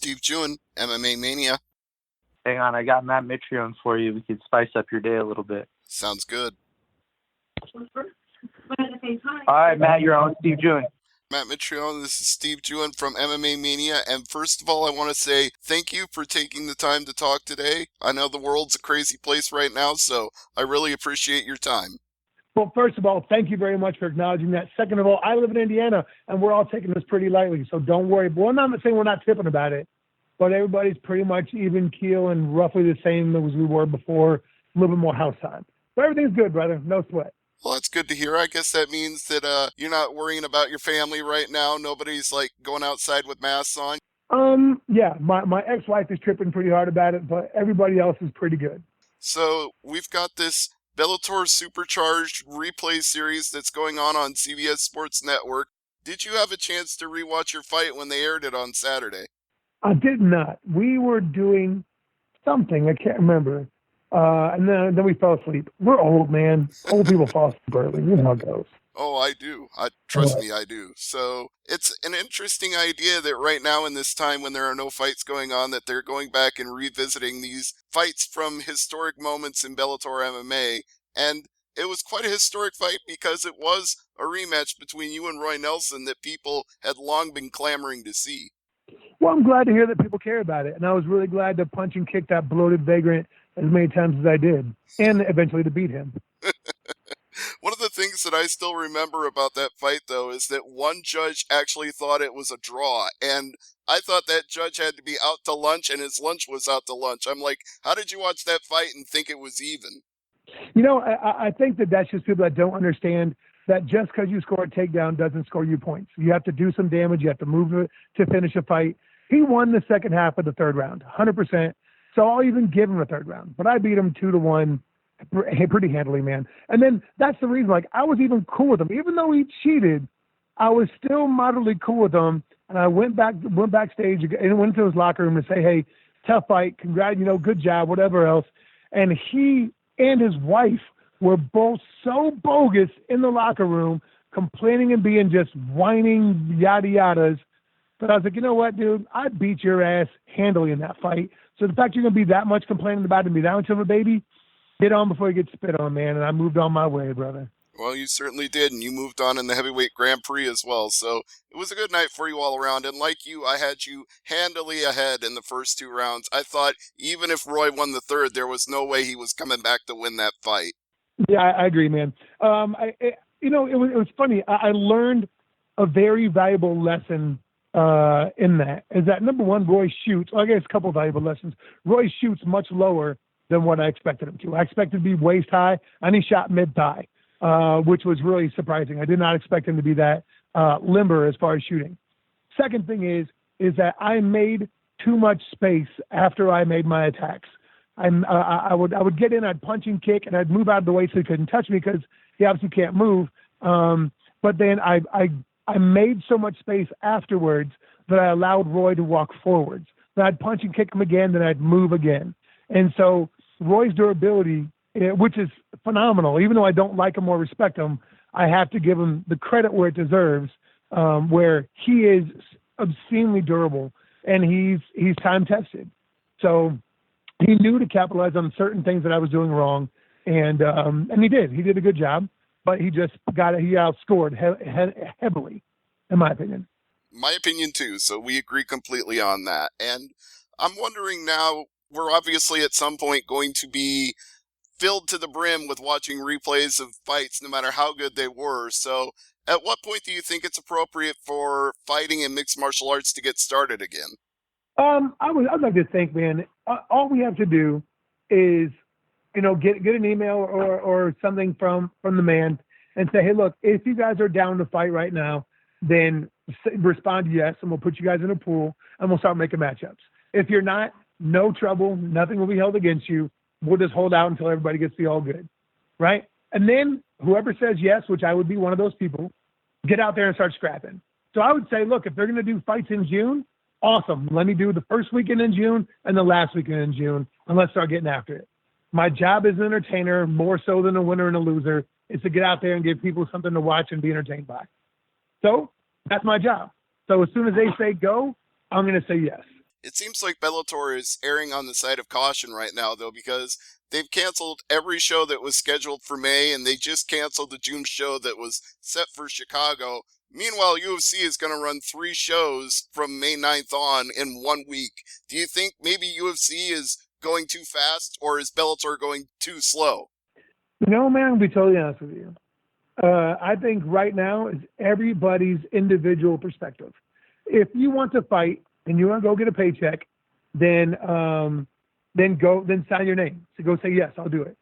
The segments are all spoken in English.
Steve Jewin, MMA Mania. Hang on, I got Matt Mitrione for you. We could spice up your day a little bit. Sounds good. All right, Matt, you're on. Steve Jewin. Matt Mitrione, this is Steve Jewin from MMA Mania, and first of all, I want to say thank you for taking the time to talk today. I know the world's a crazy place right now, so I really appreciate your time. Well, first of all, thank you very much for acknowledging that. Second of all, I live in Indiana, and we're all taking this pretty lightly, so don't worry. Well, I'm not saying we're not tipping about it, but everybody's pretty much even keel and roughly the same as we were before, a little bit more house time. But everything's good, brother. No sweat. Well, that's good to hear. I guess that means that you're not worrying about your family right now. Nobody's, going outside with masks on. Yeah, my ex-wife is tripping pretty hard about it, but everybody else is pretty good. So we've got this Bellator Supercharged replay series that's going on CBS Sports Network. Did you have a chance to rewatch your fight when they aired it on Saturday? I did not. We were doing something. I can't remember. And then we fell asleep. We're old, man. Old people fall asleep early. You know how it goes. Oh, I do. Trust me, I do. So it's an interesting idea that right now in this time when there are no fights going on, that they're going back and revisiting these fights from historic moments in Bellator MMA. And it was quite a historic fight because it was a rematch between you and Roy Nelson that people had long been clamoring to see. Well, I'm glad to hear that people care about it. And I was really glad to punch and kick that bloated vagrant as many times as I did, and eventually to beat him. One of the things that I still remember about that fight, though, is that one judge actually thought it was a draw, and I thought that judge had to be out to lunch, and his lunch was out to lunch. I'm like, how did you watch that fight and think it was even? You know, I think that's just people that don't understand that just because you score a takedown doesn't score you points. You have to do some damage. You have to move to finish a fight. He won the second half of the third round, 100%. So I'll even give him a third round. But I beat him 2-1 pretty handily, man. And then that's the reason, I was even cool with him. Even though he cheated, I was still moderately cool with him. And I went backstage and went to his locker room to say, hey, tough fight, congrats, good job, whatever else. And he and his wife were both so bogus in the locker room, complaining and being just whining yada yadas. But I was like, you know what, dude? I beat your ass handily in that fight. So the fact you're going to be that much complaining about it and be that much of a baby, get on before you get spit on, man. And I moved on my way, brother. Well, you certainly did, and you moved on in the heavyweight Grand Prix as well. So it was a good night for you all around. And like you, I had you handily ahead in the first two rounds. I thought even if Roy won the third, there was no way he was coming back to win that fight. Yeah, I agree, man. It was funny. I learned a very valuable lesson in that. Is that number one, Roy shoots. Well, I guess a couple of valuable lessons. Roy shoots much lower than what I expected him to. I expected to be waist high, and he shot mid-thigh, which was really surprising. I did not expect him to be that limber as far as shooting. Second thing is that I made too much space after I made my attacks. I would get in, I'd punch and kick, and I'd move out of the way so he couldn't touch me because he obviously can't move. But then I made so much space afterwards that I allowed Roy to walk forwards. Then I'd punch and kick him again, then I'd move again. And so Roy's durability, which is phenomenal, even though I don't like him or respect him, I have to give him the credit where it deserves, where he is obscenely durable and he's time-tested. So he knew to capitalize on certain things that I was doing wrong, and he did. He did a good job. But he outscored heavily, in my opinion. My opinion, too, so we agree completely on that. And I'm wondering now, we're obviously at some point going to be filled to the brim with watching replays of fights, no matter how good they were. So at what point do you think it's appropriate for fighting in mixed martial arts to get started again? I'd like to think, man, all we have to do is get an email or something from the man and say, hey, look, if you guys are down to fight right now, then respond yes, and we'll put you guys in a pool, and we'll start making matchups. If you're not, no trouble, nothing will be held against you. We'll just hold out until everybody gets the all good, right? And then whoever says yes, which I would be one of those people, get out there and start scrapping. So I would say, look, if they're going to do fights in June, awesome. Let me do the first weekend in June and the last weekend in June, and let's start getting after it. My job as an entertainer, more so than a winner and a loser, is to get out there and give people something to watch and be entertained by. So that's my job. So as soon as they say go, I'm going to say yes. It seems like Bellator is erring on the side of caution right now, though, because they've canceled every show that was scheduled for May, and they just canceled the June show that was set for Chicago. Meanwhile, UFC is going to run 3 shows from May 9th on in 1 week. Do you think maybe UFC is going too fast, or is Bellator going too slow? You know, man, I'll be totally honest with you. I think right now is everybody's individual perspective. If you want to fight and you want to go get a paycheck, then sign your name. So go say, yes, I'll do it.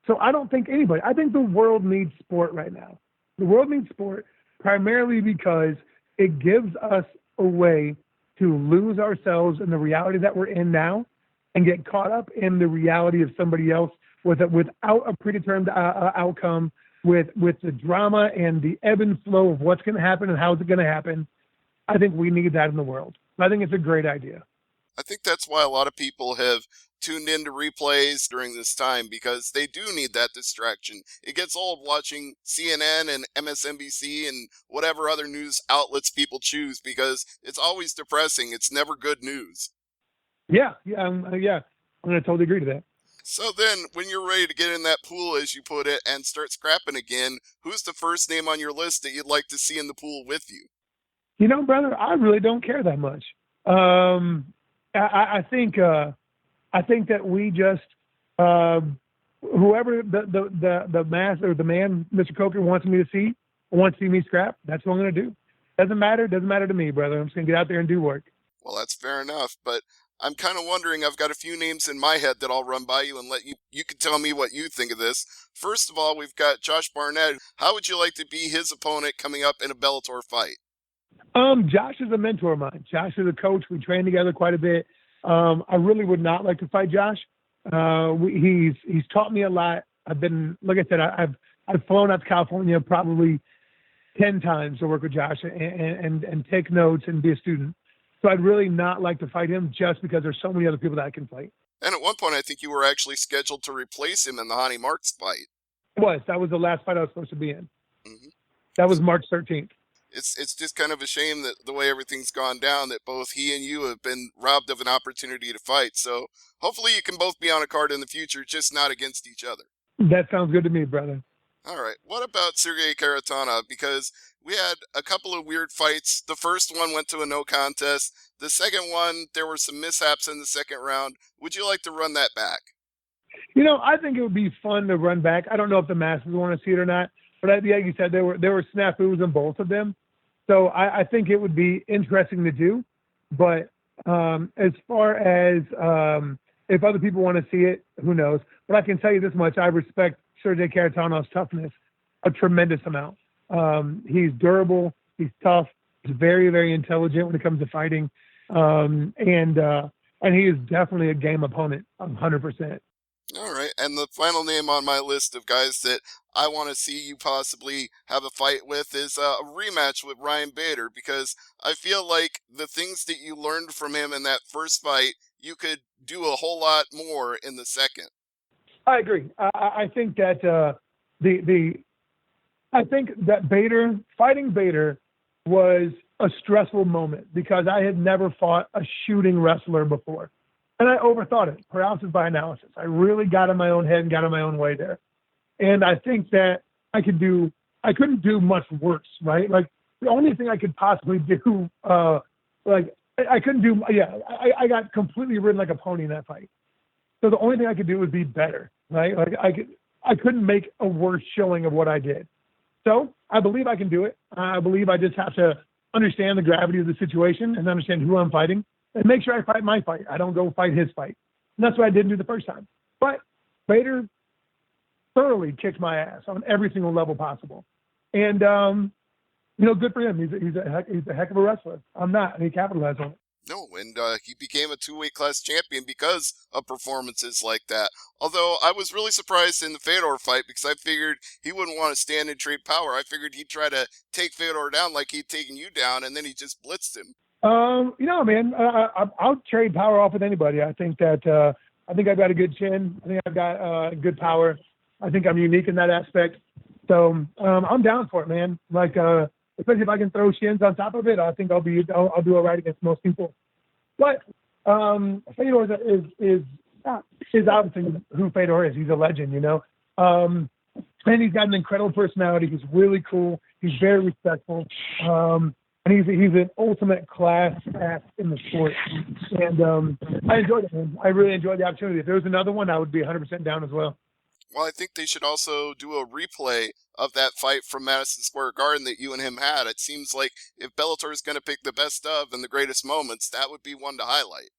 So I don't think anybody, I think the world needs sport right now. The world needs sport primarily because it gives us a way to lose ourselves in the reality that we're in now and get caught up in the reality of somebody else without a predetermined outcome, with the drama and the ebb and flow of what's going to happen and how it's going to happen. I think we need that in the world. I think it's a great idea. I think that's why a lot of people have tuned into replays during this time, because they do need that distraction. It gets old watching CNN and MSNBC and whatever other news outlets people choose, because it's always depressing. It's never good news. Yeah. I'm going to totally agree to that. So then, when you're ready to get in that pool, as you put it, and start scrapping again, who's the first name on your list that you'd like to see in the pool with you? You know, brother, I really don't care that much. I think that we just whoever the man, Mr. Coker, wants me to see me scrap. That's what I'm going to do. Doesn't matter to me, brother. I'm just going to get out there and do work. Well, that's fair enough, but I'm kind of wondering, I've got a few names in my head that I'll run by you and let you can tell me what you think of this. First of all, we've got Josh Barnett. How would you like to be his opponent coming up in a Bellator fight? Josh is a mentor of mine. Josh is a coach. We train together quite a bit. I really would not like to fight Josh. He's taught me a lot. I've been, like I said, I've flown out to California probably 10 times to work with Josh and take notes and be a student. So I'd really not like to fight him just because there's so many other people that I can fight. And at one point, I think you were actually scheduled to replace him in the Hani Marks fight. That was the last fight I was supposed to be in. Mm-hmm. That was March 13th. It's just kind of a shame that the way everything's gone down, that both he and you have been robbed of an opportunity to fight. So hopefully you can both be on a card in the future, just not against each other. That sounds good to me, brother. All right. What about Sergey Karatanov? Because we had a couple of weird fights. The first one went to a no contest. The second one, there were some mishaps in the second round. Would you like to run that back? You know, I think it would be fun to run back. I don't know if the masses want to see it or not, but like you said, there were snafus in both of them. So I think it would be interesting to do. But as far as if other people want to see it, who knows? But I can tell you this much. I respect Sergey Karatanov's toughness a tremendous amount. He's durable. He's tough. He's very, very intelligent when it comes to fighting. And he is definitely a game opponent, 100%. All right. And the final name on my list of guys that I want to see you possibly have a fight with is a rematch with Ryan Bader, because I feel like the things that you learned from him in that first fight, you could do a whole lot more in the second. I agree. I think that fighting Bader was a stressful moment because I had never fought a shooting wrestler before. And I overthought it, paralysis by analysis. I really got in my own head and got in my own way there. And I think that I couldn't do much worse, right? Like the only thing I could possibly do, I got completely ridden like a pony in that fight. So the only thing I could do was be better, right? Like I couldn't make a worse showing of what I did. So I believe I can do it. I believe I just have to understand the gravity of the situation and understand who I'm fighting and make sure I fight my fight. I don't go fight his fight. And that's what I didn't do the first time. But Bader thoroughly kicked my ass on every single level possible. And, good for him. He's a heck of a wrestler. I'm not, and he capitalized on it. No, and he became a two-weight class champion because of performances like that. Although I was really surprised in the Fedor fight because I figured he wouldn't want to stand and trade power. I figured he'd try to take Fedor down like he'd taken you down, and then he just blitzed him. Man, I'll trade power off with anybody. I think that I've got a good chin. I think I've got good power. I think I'm unique in that aspect. So I'm down for it, man. Like, especially if I can throw shins on top of it, I think I'll do it right against most people. But Fedor is obviously who Fedor is. He's a legend, you know. And he's got an incredible personality. He's really cool. He's very respectful. And he's an ultimate class act in the sport. And I enjoyed it, man. I really enjoyed the opportunity. If there was another one, I would be 100% down as well. Well, I think they should also do a replay of that fight from Madison Square Garden that you and him had. It seems like if Bellator is going to pick the best of and the greatest moments, that would be one to highlight.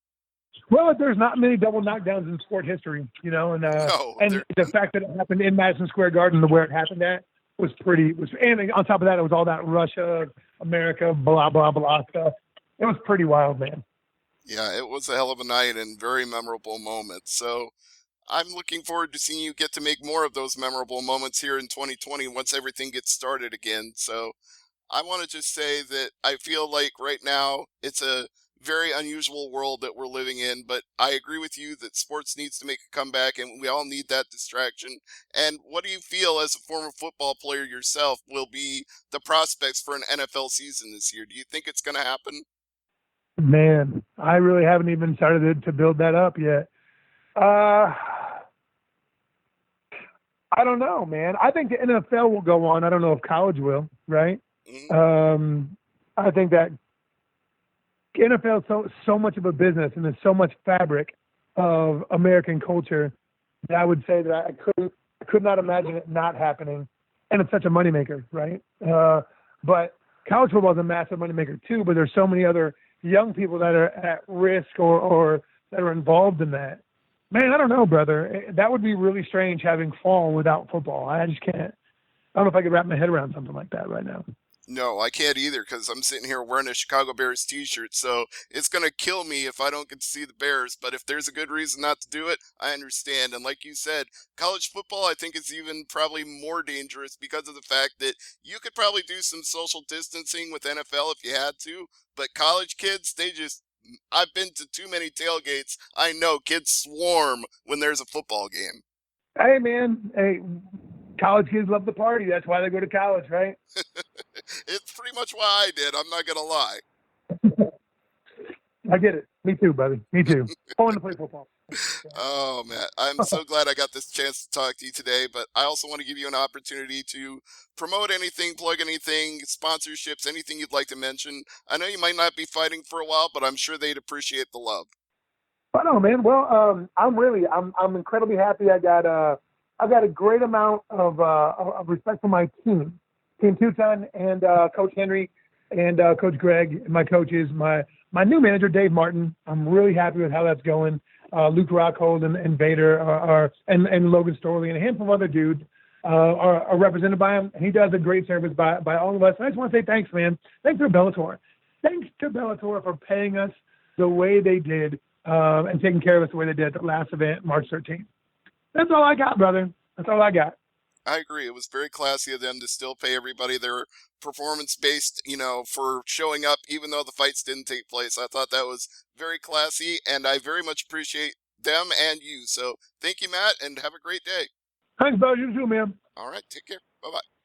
Well, there's not many double knockdowns in sport history, you know, and the fact that it happened in Madison Square Garden, where it happened at, and on top of that, it was all that Russia, America, blah, blah, blah stuff. It was pretty wild, man. Yeah, it was a hell of a night and very memorable moment. So I'm looking forward to seeing you get to make more of those memorable moments here in 2020 once everything gets started again. So I want to just say that I feel like right now it's a very unusual world that we're living in, but I agree with you that sports needs to make a comeback and we all need that distraction. And what do you feel as a former football player yourself will be the prospects for an NFL season this year? Do you think it's going to happen? Man, I really haven't even started to build that up yet. I don't know, man. I think the NFL will go on. I don't know if college will, right? Mm-hmm. I think that NFL is so much of a business and there's so much fabric of American culture that I would say that I could not imagine it not happening. And it's such a moneymaker, right? But college football is a massive moneymaker too, but there's so many other young people that are at risk or that are involved in that. Man, I don't know, brother. That would be really strange having fall without football. I just can't. I don't know if I could wrap my head around something like that right now. No, I can't either because I'm sitting here wearing a Chicago Bears t-shirt, so it's going to kill me if I don't get to see the Bears. But if there's a good reason not to do it, I understand. And like you said, college football, I think is even probably more dangerous because of the fact that you could probably do some social distancing with NFL if you had to, but college kids, I've been to too many tailgates. I know kids swarm when there's a football game. Hey, man. Hey, college kids love the party. That's why they go to college, right? It's pretty much why I did. I'm not going to lie. I get it. Me too, buddy. Me too. I want to play football. Oh, man. I'm so glad I got this chance to talk to you today, but I also want to give you an opportunity to promote anything, plug anything, sponsorships, anything you'd like to mention. I know you might not be fighting for a while, but I'm sure they'd appreciate the love. I know, man. Well, I'm incredibly happy. I got a great amount of respect for my team, Team Tucson, and Coach Henry and Coach Greg, my coaches, my new manager, Dave Martin. I'm really happy with how that's going. Luke Rockhold and Vader and Logan Storley and a handful of other dudes are represented by him. And he does a great service by all of us. And I just want to say thanks, man. Thanks to Bellator. Thanks to Bellator for paying us the way they did and taking care of us the way they did at the last event, March 13th. That's all I got, brother. That's all I got. I agree. It was very classy of them to still pay everybody their performance-based, for showing up even though the fights didn't take place. I thought that was very classy, and I very much appreciate them and you. So thank you, Matt, and have a great day. Thanks, bro. You too, man. All right. Take care. Bye-bye.